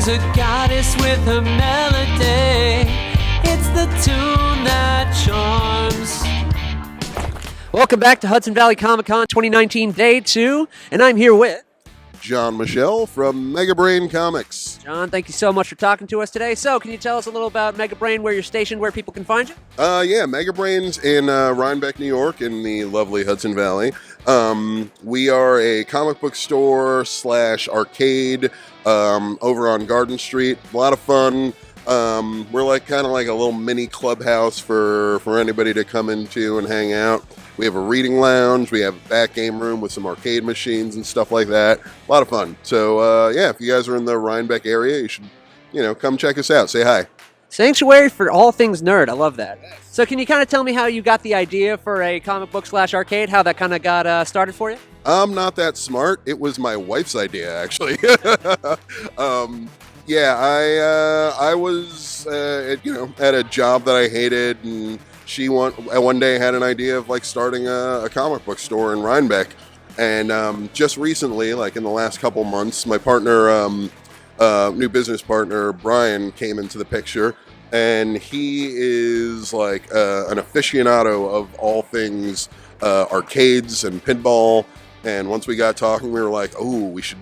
She's a goddess with her melody. It's the tune that charms. Welcome back to Hudson Valley Comic Con 2019 Day 2, and I'm here with John Michelle from Megabrain Comics. John, thank you so much for talking to us today. So, can you tell us a little about Megabrain, where you're stationed, where people can find you? Yeah, Megabrain's in Rhinebeck, New York, in the lovely Hudson Valley. We are a comic book store / arcade over on Garden Street. A lot of fun. We're like kind of like a little mini clubhouse for anybody to come into and hang out. We have a reading lounge. We have a back game room with some arcade machines and stuff like that. A lot of fun. So, yeah, if you guys are in the Rhinebeck area, you should, come check us out. Say hi. Sanctuary for all things nerd. I love that. So can you kind of tell me how you got the idea for a comic book / arcade, how that kind of got started for you? I'm not that smart. It was my wife's idea, actually. Yeah, I was, at a job that I hated, and she one day had an idea of like starting a comic book store in Rhinebeck. And just recently, like in the last couple months, my partner, new business partner, Brian, came into the picture. And he is like an aficionado of all things arcades and pinball. And once we got talking, we were like, oh, we should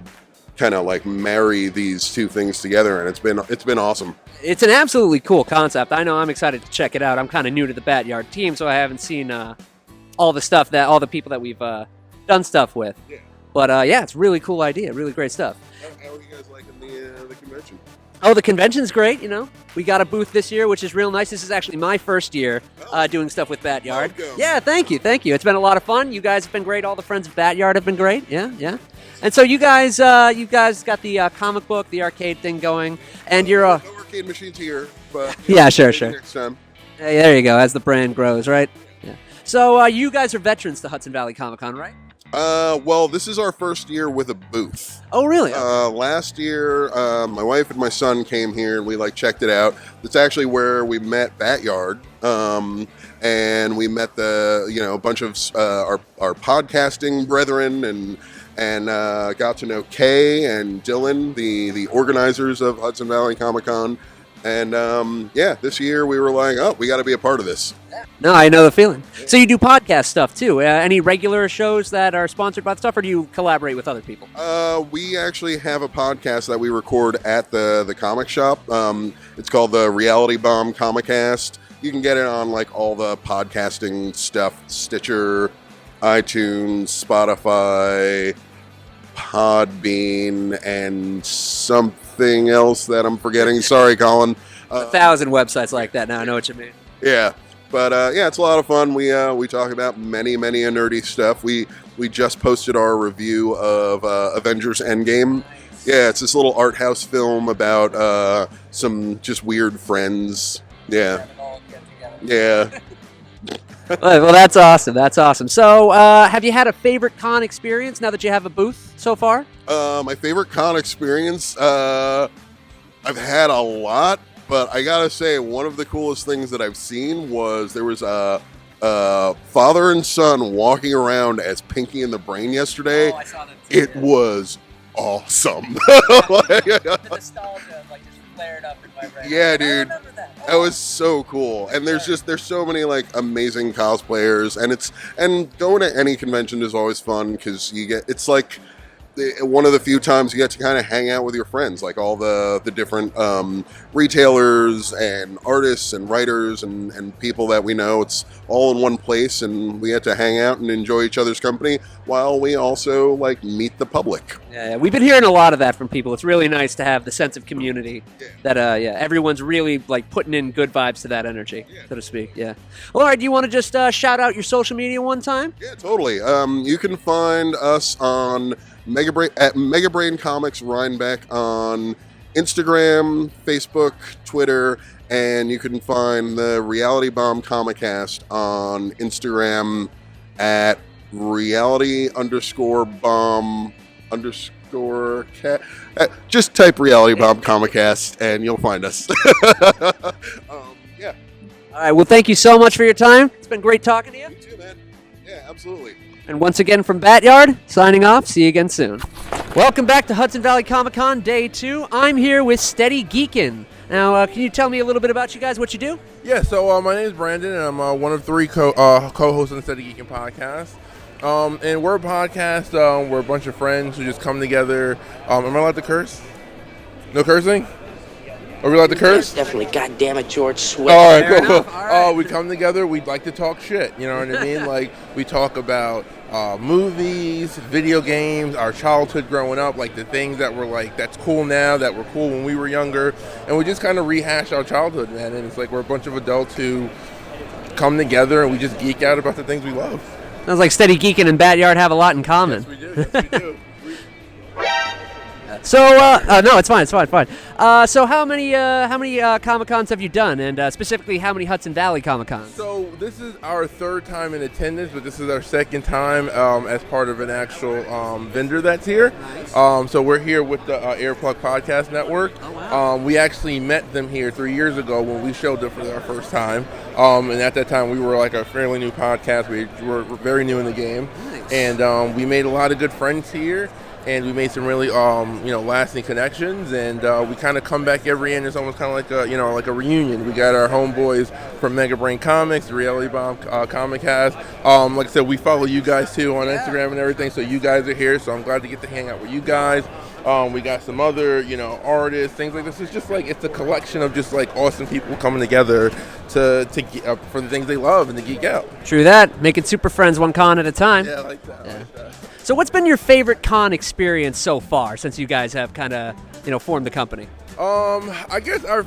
kind of like marry these two things together, and it's been awesome. It's an absolutely cool concept. I know I'm excited to check it out. I'm kind of new to the BatYard team, so I haven't seen all the people that we've done stuff with. Yeah. But yeah, it's a really cool idea. Really great stuff. How are you guys liking the convention? Oh, the convention's great. We got a booth this year, which is real nice. This is actually my first year doing stuff with BatYard. Welcome. Yeah, thank you. It's been a lot of fun. You guys have been great. All the friends of BatYard have been great. Yeah. And so you guys got the comic book, the arcade thing going, and you're no arcade machines here, but yeah, sure. Next time. Hey, there you go. As the brand grows, right? Yeah. So you guys are veterans to Hudson Valley Comic Con, right? Well, this is our first year with a booth. Oh, really? Last year, my wife and my son came here, and we checked it out. It's actually where we met BatYard, and we met a bunch of our podcasting brethren, and got to know Kay and Dylan, the organizers of Hudson Valley Comic Con. And yeah, this year we were like, oh, we got to be a part of this. No, I know the feeling. So you do podcast stuff too. Any regular shows that are sponsored by the stuff, or do you collaborate with other people? We actually have a podcast that we record at the comic shop. It's called the Reality Bomb Comicast. You can get it on like all the podcasting stuff: Stitcher, iTunes, Spotify, Podbean, and something else that I'm forgetting. Sorry, Colin. 1,000 websites like that now. I know what you mean. Yeah, but yeah, it's a lot of fun. We talk about many nerdy stuff. We just posted our review of Avengers Endgame. Yeah, it's this little art house film about some just weird friends. Yeah. Yeah. Well, that's awesome. So, have you had a favorite con experience now that you have a booth so far? My favorite con experience, I've had a lot, but I gotta say one of the coolest things that I've seen was there was a father and son walking around as Pinky and the Brain yesterday. Oh, I saw that too. It was awesome. The nostalgia just flared up in my brain. Yeah, dude. I remember that. That was so cool. And there's so many like amazing cosplayers, and going to any convention is always fun because it's like one of the few times you get to kind of hang out with your friends, like all the different retailers and artists and writers and people that we know. It's all in one place, and we get to hang out and enjoy each other's company while we also like meet the public. Yeah, we've been hearing a lot of that from people. It's really nice to have the sense of community that everyone's really like putting in good vibes to that energy, so to speak. Yeah. Well, all right, do you want to just shout out your social media one time? Yeah, totally. You can find us on Megabrain Comics Rhinebeck on Instagram, Facebook, Twitter, and you can find the Reality Bomb Comicast on Instagram at reality_bomb_cat. Just type Reality Bomb Comicast and you'll find us. Yeah. All right. Well, thank you so much for your time. It's been great talking to you. You too, man. Yeah, absolutely. And once again from BatYard, signing off. See you again soon. Welcome back to Hudson Valley Comic Con Day 2. I'm here with Steady Geekin. Now, can you tell me a little bit about you guys, what you do? Yeah, so my name is Brandon, and I'm one of 3 co-hosts on the Steady Geekin podcast. And we're a podcast, we're a bunch of friends who just come together. Am I allowed to curse? No cursing? Are we allowed to curse? Yes, definitely. God damn it, George. Sweat. All right, cool. Enough. All right. We come together, we like to talk shit, you know what I mean? Like, we talk about movies, video games, our childhood growing up, like the things that were like, that's cool now, that were cool when we were younger. And we just kind of rehash our childhood, man. And it's like we're a bunch of adults who come together and we just geek out about the things we love. Sounds like Steady Geekin and BatYard have a lot in common. Yes, we do. Yes, we do. So, no, it's fine. So how many Comic Cons have you done, and specifically how many Hudson Valley Comic Cons? So this is our 3rd time in attendance, but this is our 2nd time as part of an actual vendor that's here. Nice. So we're here with the Airplug Podcast Network. Oh, wow. We actually met them here 3 years ago when we showed up for our first time. And at that time, we were like a fairly new podcast. We were very new in the game. Nice. And we made a lot of good friends here. And we made some really, lasting connections, and we kind of come back every year. It's almost kind of like a reunion. We got our homeboys from Megabrain Comics, the Reality Bomb Comic Cast. Like I said, we follow you guys too on Instagram and everything. So you guys are here. So I'm glad to get to hang out with you guys. We got some other, artists, things like this. It's just like it's a collection of just like awesome people coming together to for the things they love and to geek out. True that. Making super friends one con at a time. Yeah, I like that. Yeah. I like that. So what's been your favorite con experience so far since you guys have kind of, formed the company? I guess I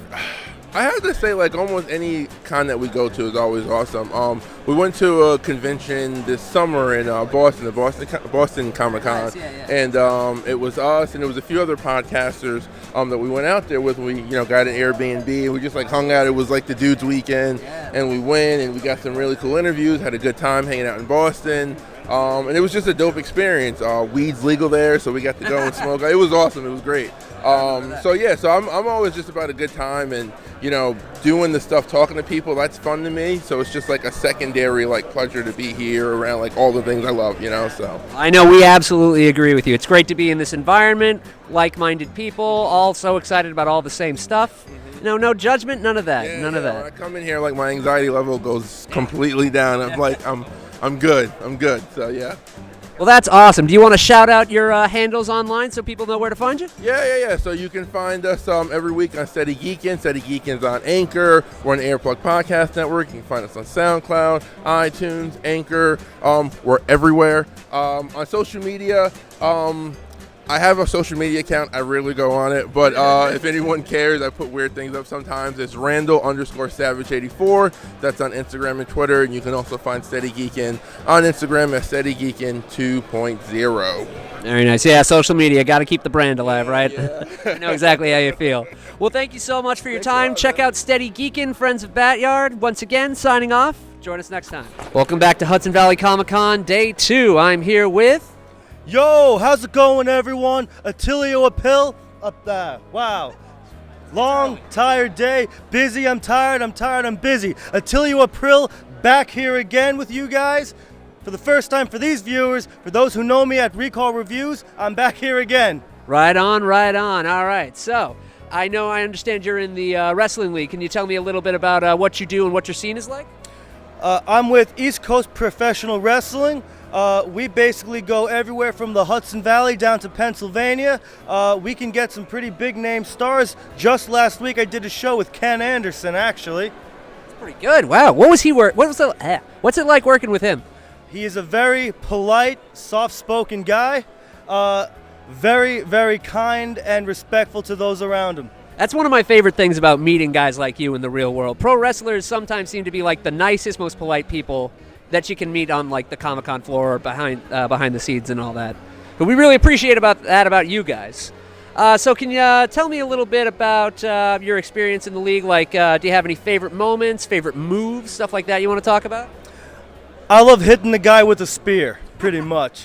have to say, like, almost any con that we go to is always awesome. We went to a convention this summer in Boston, the Boston Comic Con, Nice, yeah. and it was us and there was a few other podcasters that we went out there with. We got an Airbnb and we just like hung out. It was like the dude's weekend, and we went and we got some really cool interviews. Had a good time hanging out in Boston. And it was just a dope experience. Weed's legal there, so we got to go and smoke. It was awesome. It was great. So I'm always just about a good time and, doing the stuff, talking to people. That's fun to me. So it's just like a secondary like pleasure to be here around like all the things I love, so. I know we absolutely agree with you. It's great to be in this environment, like-minded people, all so excited about all the same stuff. No judgment, none of that. Yeah, none of that. When I come in here, like my anxiety level goes completely down. I'm like, I'm good. So yeah. Well, that's awesome. Do you want to shout out your handles online so people know where to find you? Yeah. So you can find us every week on Steady Geekin. Steady Geekin's on Anchor. We're on the Airplug Podcast Network. You can find us on SoundCloud, iTunes, Anchor. We're everywhere. On social media, I have a social media account. I rarely go on it, but if anyone cares, I put weird things up sometimes. It's Randall_Savage84. That's on Instagram and Twitter, and you can also find Steady Geekin on Instagram at Steady Geekin 2.0. Very nice. Yeah, social media. Got to keep the brand alive, right? Yeah. I know exactly how you feel. Well, thank you so much for your time. Check out Steady Geekin, friends of BatYard. Once again, signing off. Join us next time. Welcome back to Hudson Valley Comic Con Day 2. I'm here with... Yo, how's it going, everyone? Attilio Apil up there. Wow. Long, tired day. Busy, I'm tired, I'm busy. Attilio April back here again with you guys. For the first time for these viewers, for those who know me at Recall Reviews, I'm back here again. Right on. All right. So, I understand you're in the Wrestling League. Can you tell me a little bit about what you do and what your scene is like? I'm with East Coast Professional Wrestling. We basically go everywhere from the Hudson Valley down to Pennsylvania. We can get some pretty big name stars. Just last week I did a show with Ken Anderson, actually. That's pretty good. Wow. What's it like working with him? He is a very polite, soft-spoken guy. Very, very kind and respectful to those around him. That's one of my favorite things about meeting guys like you in the real world. Pro wrestlers sometimes seem to be like the nicest, most polite people that you can meet on like the Comic-Con floor or behind the scenes and all that. But we really appreciate about you guys. So can you tell me a little bit about your experience in the league? Like, do you have any favorite moments, favorite moves, stuff like that you want to talk about? I love hitting the guy with a spear, pretty much.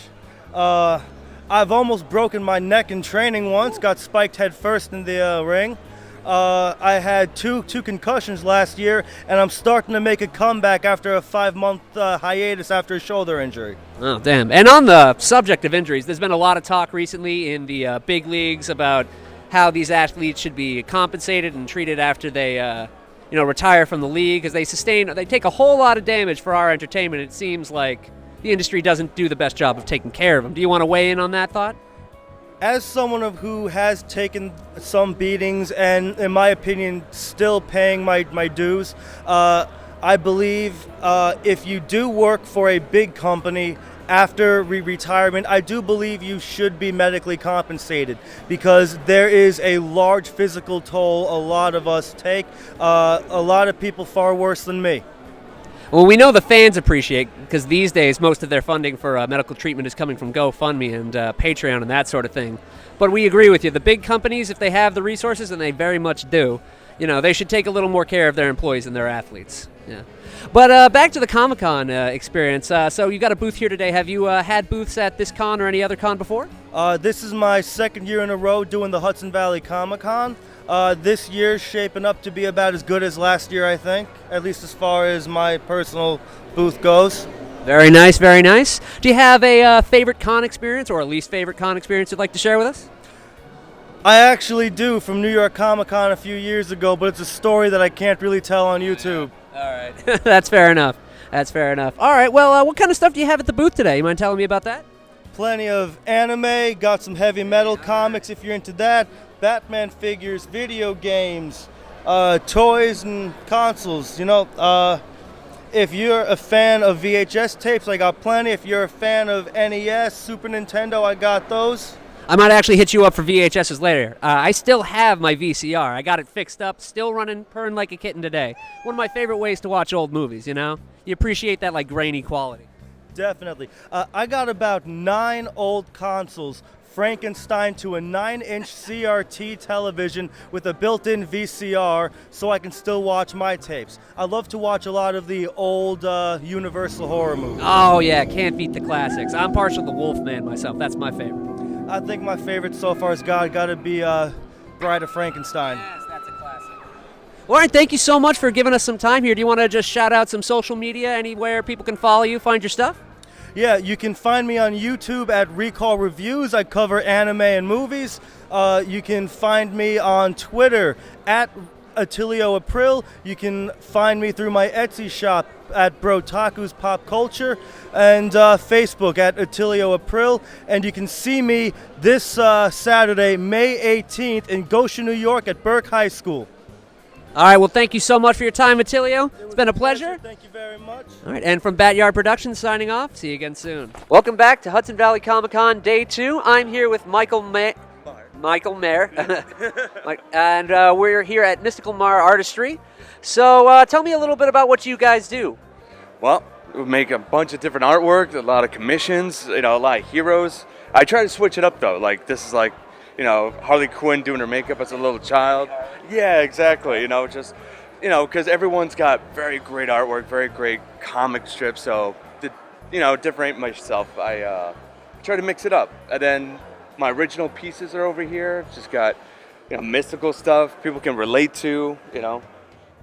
I've almost broken my neck in training once, got spiked head first in the ring. I had two concussions last year, and I'm starting to make a comeback after a 5-month hiatus after a shoulder injury. Oh, damn. And on the subject of injuries, there's been a lot of talk recently in the big leagues about how these athletes should be compensated and treated after they retire from the league, because they take a whole lot of damage for our entertainment. It seems like the industry doesn't do the best job of taking care of them. Do you want to weigh in on that thought? As someone who has taken some beatings and, in my opinion, still paying my dues, I believe if you do work for a big company after retirement, I do believe you should be medically compensated, because there is a large physical toll a lot of us take, a lot of people far worse than me. Well, we know the fans appreciate, because these days most of their funding for medical treatment is coming from GoFundMe and Patreon and that sort of thing. But we agree with you. The big companies, if they have the resources, and they very much do, they should take a little more care of their employees and their athletes. Yeah. But back to the Comic-Con experience. So you got a booth here today. Have you had booths at this con or any other con before? This is my second year in a row doing the Hudson Valley Comic Con. This year's shaping up to be about as good as last year, I think, at least as far as my personal booth goes. Very nice, very nice. Do you have a favorite con experience or a least favorite con experience you'd like to share with us? I actually do, from New York Comic Con a few years ago, but it's a story that I can't really tell on YouTube. All right. That's fair enough. That's fair enough. All right, well, what kind of stuff do you have at the booth today? You mind telling me about that? Plenty of anime, got some heavy metal comics if you're into that, Batman figures, video games, toys and consoles. If you're a fan of VHS tapes, I got plenty. If you're a fan of NES, Super Nintendo, I got those. I might actually hit you up for VHSs later. I still have my VCR. I got it fixed up, still running, purring like a kitten today. One of my favorite ways to watch old movies, You appreciate that, grainy quality. Definitely. I got about 9 old consoles, Frankenstein to a 9-inch CRT television with a built-in VCR, so I can still watch my tapes. I love to watch a lot of the old Universal horror movies. Oh, yeah, can't beat the classics. I'm partial to Wolfman myself. That's my favorite. I think my favorite so far has got to be Bride of Frankenstein. Yes, that's a classic. All right, thank you so much for giving us some time here. Do you want to just shout out some social media, anywhere people can follow you, find your stuff? Yeah, you can find me on YouTube at Recall Reviews. I cover anime and movies. You can find me on Twitter at Attilio April. You can find me through my Etsy shop at Brotaku's Pop Culture, and Facebook at Attilio April. And you can see me this Saturday, May 18th in Goshen, New York at Burke High School. All right, well, thank you so much for your time, Attilio. It's been a pleasure. Thank you very much. All right, and from BatYard Productions signing off. See you again soon. Welcome back to Hudson Valley Comic Con Day 2. I'm here with Michael Mayer. And we're here at Mystical Mar Artistry. So tell me a little bit about what you guys do. Well, we make a bunch of different artwork, a lot of commissions, a lot of heroes. I try to switch it up, though. This is Harley Quinn doing her makeup as a little child. Yeah, exactly. Because everyone's got very great artwork, very great comic strips. So, to differentiate myself, I try to mix it up. And then my original pieces are over here. Just got, mystical stuff people can relate to,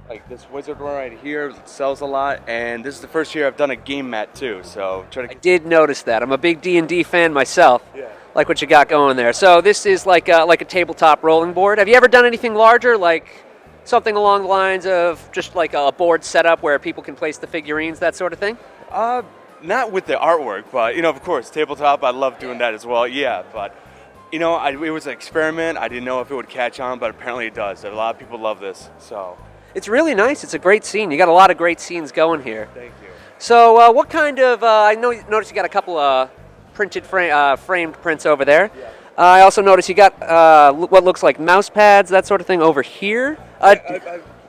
Like this wizard one right here sells a lot, and this is the first year I've done a game mat too. So I did notice that. I'm a big D&D fan myself. Yeah. Like what you got going there. So this is like a tabletop rolling board. Have you ever done anything larger, like something along the lines of just like a board setup where people can place the figurines, that sort of thing? Not with the artwork, but of course, tabletop. I love doing that as well. Yeah, but it was an experiment. I didn't know if it would catch on, but apparently it does. A lot of people love this. So. It's really nice. It's a great scene. You got a lot of great scenes going here. Thank you. So what kind of, noticed you got a couple printed framed prints over there. Yeah. I also noticed you got what looks like mouse pads, that sort of thing over here. I'm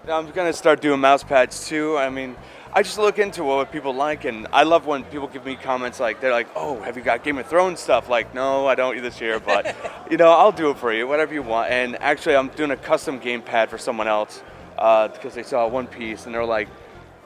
going to start doing mouse pads too. I mean, I just look into what people like, and I love when people give me comments like, they're like, oh, have you got Game of Thrones stuff? Like, no, I don't this year, but, I'll do it for you, whatever you want. And actually, I'm doing a custom game pad for someone else. Because they saw one piece and they're like,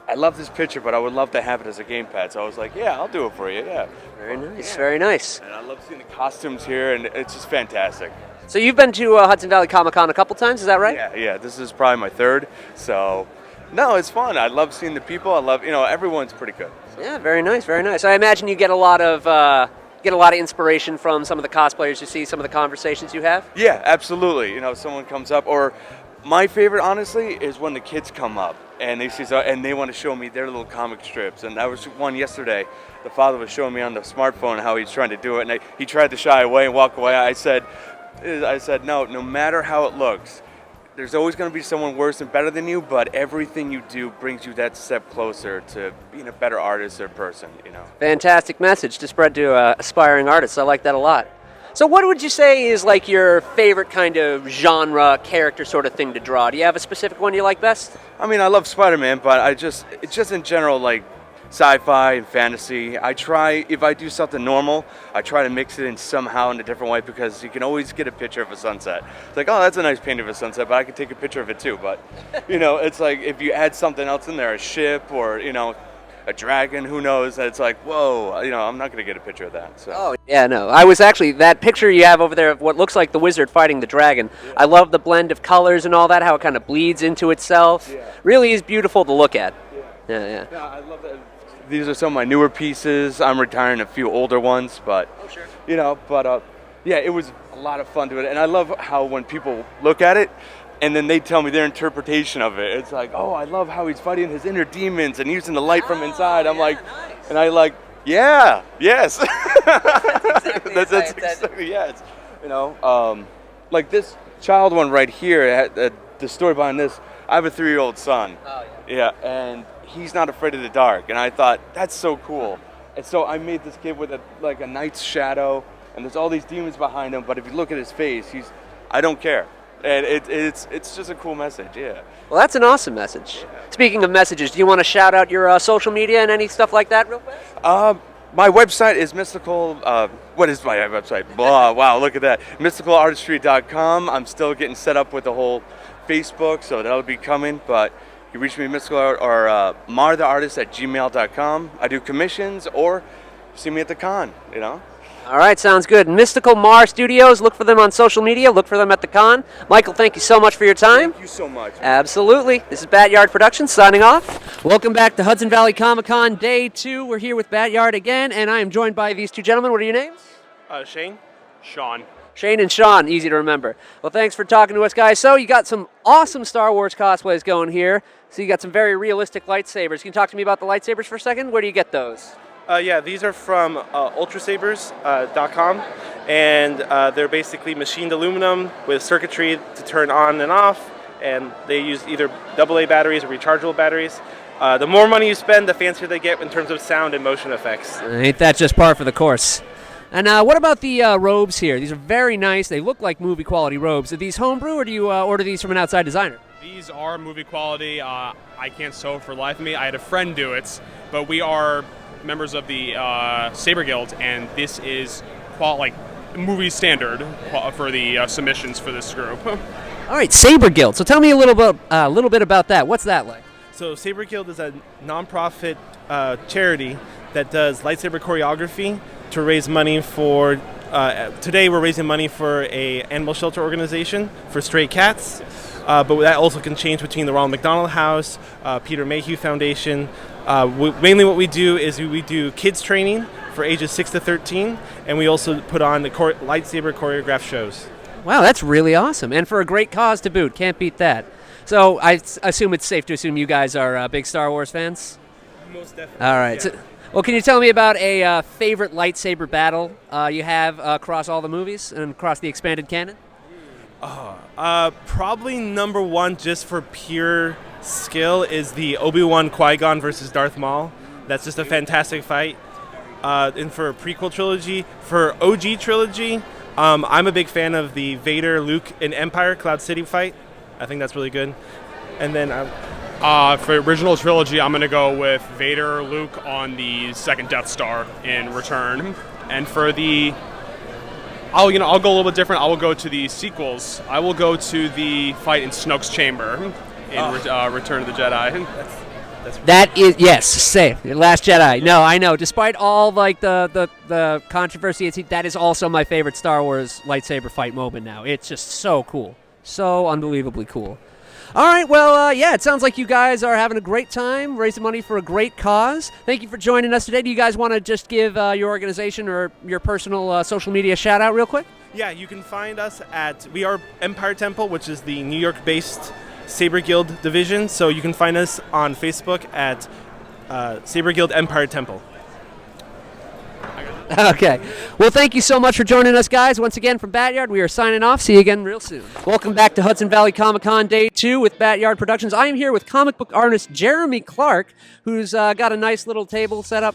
I love this picture, but I would love to have it as a gamepad. So I was like, yeah, I'll do it for you, yeah. Very nice, very nice. And I love seeing the costumes here, and it's just fantastic. So you've been to Hudson Valley Comic Con a couple times, is that right? Yeah. This is probably my third. So, no, it's fun. I love seeing the people. I love, everyone's pretty good. So. Yeah, very nice, very nice. I imagine you get a lot of inspiration from some of the cosplayers you see, some of the conversations you have. Yeah, absolutely. Someone comes up, or my favorite, honestly, is when the kids come up and they see and they want to show me their little comic strips. And that was one yesterday. The father was showing me on the smartphone how he's trying to do it, and he tried to shy away and walk away. I said, no matter how it looks, there's always going to be someone worse and better than you, but everything you do brings you that step closer to being a better artist or person, Fantastic message to spread to aspiring artists. I like that a lot. So what would you say is like your favorite kind of genre, character sort of thing to draw? Do you have a specific one you like best? I mean, I love Spider-Man, but it's just in general, like, sci-fi and fantasy. If I do something normal, I try to mix it in somehow in a different way, because you can always get a picture of a sunset. It's like, oh, that's a nice painting of a sunset, but I can take a picture of it too. But, it's like if you add something else in there, a ship or, a dragon, who knows? It's like, whoa, I'm not going to get a picture of that. So. Oh, yeah, no. I was actually, that picture you have over there of what looks like the wizard fighting the dragon, yeah. I love the blend of colors and all that, how it kind of bleeds into itself. Yeah. Really is beautiful to look at. Yeah. Yeah, I love that. These are some of my newer pieces. I'm retiring a few older ones, but, it was a lot of fun to it. And I love how when people look at it, and then they tell me their interpretation of it. It's like, oh, I love how he's fighting his inner demons and using the light from inside. I'm like, nice. And I like, yeah, yes. That's exactly yes. Like this child one right here, the story behind this, I have a 3-year-old son. Oh, yeah. Yeah, and he's not afraid of the dark. And I thought, that's so cool. And so I made this kid with a knight's shadow, and there's all these demons behind him, but if you look at his face, I don't care. And it's just a cool message, yeah. Well, that's an awesome message. Yeah. Speaking of messages, do you want to shout out your social media and any stuff like that real fast? My website is mystical. What is my website? Blah, wow, look at that. mysticalartistry.com. I'm still getting set up with the whole Facebook, so that'll be coming. But you reach me at mystical or Mar the Artist at gmail.com. I do commissions, or see me at the con, All right, sounds good. Mystical Mar Studios, look for them on social media, look for them at the con. Michael, thank you so much for your time. Thank you so much. Absolutely. This is BatYard Productions signing off. Welcome back to Hudson Valley Comic Con Day 2. We're here with BatYard again, and I am joined by these two gentlemen. What are your names? Shane. Sean. Shane and Sean, easy to remember. Well, thanks for talking to us, guys. So you got some awesome Star Wars cosplays going here. So you got some very realistic lightsabers. Can you talk to me about the lightsabers for a second? Where do you get those? These are from ultrasabers.com, and they're basically machined aluminum with circuitry to turn on and off, and they use either AA batteries or rechargeable batteries. The more money you spend, the fancier they get in terms of sound and motion effects. Ain't that just par for the course? And what about the robes here? These are very nice. They look like movie quality robes. Are these homebrew, or do you order these from an outside designer? These are movie quality. I can't sew for the life of me. I had a friend do it, but we are members of the Saber Guild, and this is movie standard for the submissions for this group. All right, Saber Guild. So tell me a little bit about that. What's that like? So Saber Guild is a nonprofit charity that does lightsaber choreography to raise money for. Today we're raising money for a animal shelter organization for stray cats, but that also can change between the Ronald McDonald House, Peter Mayhew Foundation. Mainly what we do is we do kids training for ages 6 to 13, and we also put on the lightsaber choreographed shows. Wow, that's really awesome. And for a great cause to boot. Can't beat that. So I assume it's safe to assume you guys are big Star Wars fans? Most definitely. All right. Yeah. So, well, can you tell me about a favorite lightsaber battle you have across all the movies and across the expanded canon? Probably number one, just for pure skill, is the Obi-Wan Qui-Gon versus Darth Maul. That's just a fantastic fight. And for a prequel trilogy, for OG trilogy, I'm a big fan of the Vader, Luke, and Empire Cloud City fight. I think that's really good. And then for original trilogy, I'm going to go with Vader, Luke on the second Death Star in Return. And for the I'll go a little bit different. I will go to the sequels. I will go to the fight in Snoke's chamber in Return of the Jedi. That is, yes, same. Last Jedi. No, I know. Despite all like the controversy, that is also my favorite Star Wars lightsaber fight moment now. It's just so cool. So unbelievably cool. All right, well, yeah, it sounds like you guys are having a great time, raising money for a great cause. Thank you for joining us today. Do you guys want to just give your organization or your personal social media shout out real quick? Yeah, you can find us we are Empire Temple, which is the New York-based Saber Guild division. So you can find us on Facebook at Saber Guild Empire Temple. Okay. Well, thank you so much for joining us, guys. Once again, from BatYard, we are signing off. See you again real soon. Welcome back to Hudson Valley Comic Con Day 2 with BatYard Productions. I am here with comic book artist Jeremy Clark, who's got a nice little table set up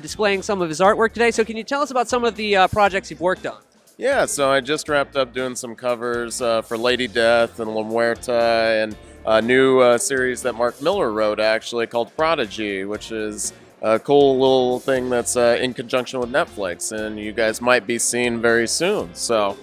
displaying some of his artwork today. So can you tell us about some of the projects you've worked on? Yeah, so I just wrapped up doing some covers for Lady Death and La Muerta, and a new series that Mark Miller wrote, actually, called Prodigy, which is a cool little thing that's in conjunction with Netflix, and you guys might be seeing very soon. So,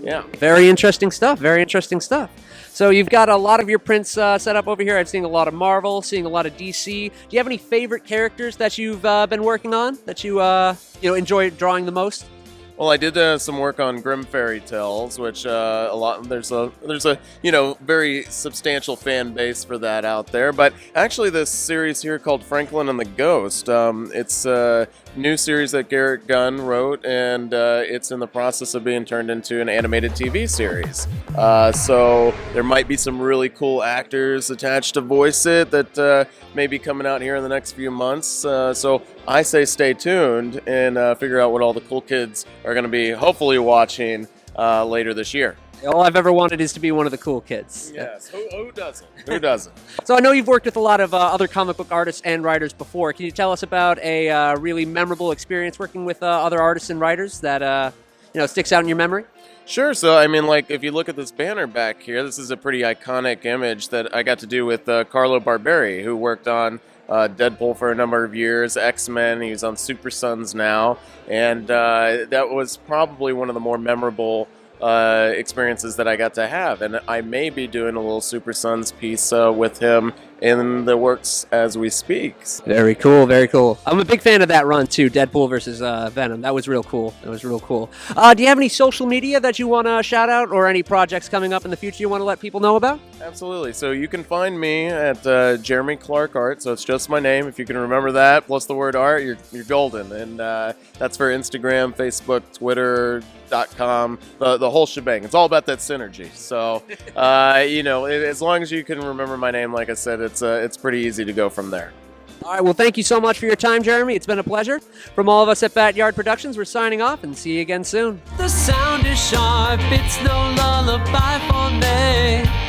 yeah. Very interesting stuff. Very interesting stuff. So you've got a lot of your prints set up over here. I'm seeing a lot of Marvel, seeing a lot of DC. Do you have any favorite characters that you've been working on that you enjoy drawing the most? Well, I did some work on Grimm Fairy Tales, which there's a very substantial fan base for that out there. But actually, this series here called Franklin and the Ghost, it's a new series that Garrett Gunn wrote, and it's in the process of being turned into an animated TV series. So there might be some really cool actors attached to voice it that may be coming out here in the next few months. So I say stay tuned and figure out what all the cool kids are going to be hopefully watching later this year. All I've ever wanted is to be one of the cool kids. Yes, who doesn't? Who doesn't? So I know you've worked with a lot of other comic book artists and writers before. Can you tell us about a really memorable experience working with other artists and writers that sticks out in your memory? Sure. So, I mean, like, if you look at this banner back here, this is a pretty iconic image that I got to do with Carlo Barberi, who worked on Deadpool for a number of years, X-Men. He's on Super Sons now, and that was probably one of the more memorable experiences that I got to have, and I may be doing a little Super Sons piece with him in the works as we speak. Very cool, very cool. I'm a big fan of that run too, Deadpool versus Venom. That was real cool. Do you have any social media that you want to shout out, or any projects coming up in the future you want to let people know about? Absolutely. So you can find me at Jeremy Clark Art. So it's just my name. If you can remember that plus the word art, you're golden. And that's for Instagram, Facebook, Twitter.com, the whole shebang. It's all about that synergy. So as long as you can remember my name, like I said, it's pretty easy to go from there. All right, well, thank you so much for your time, Jeremy. It's been a pleasure. From all of us at BatYard Productions, we're signing off, and see you again soon. The sound is sharp, it's no lullaby for me.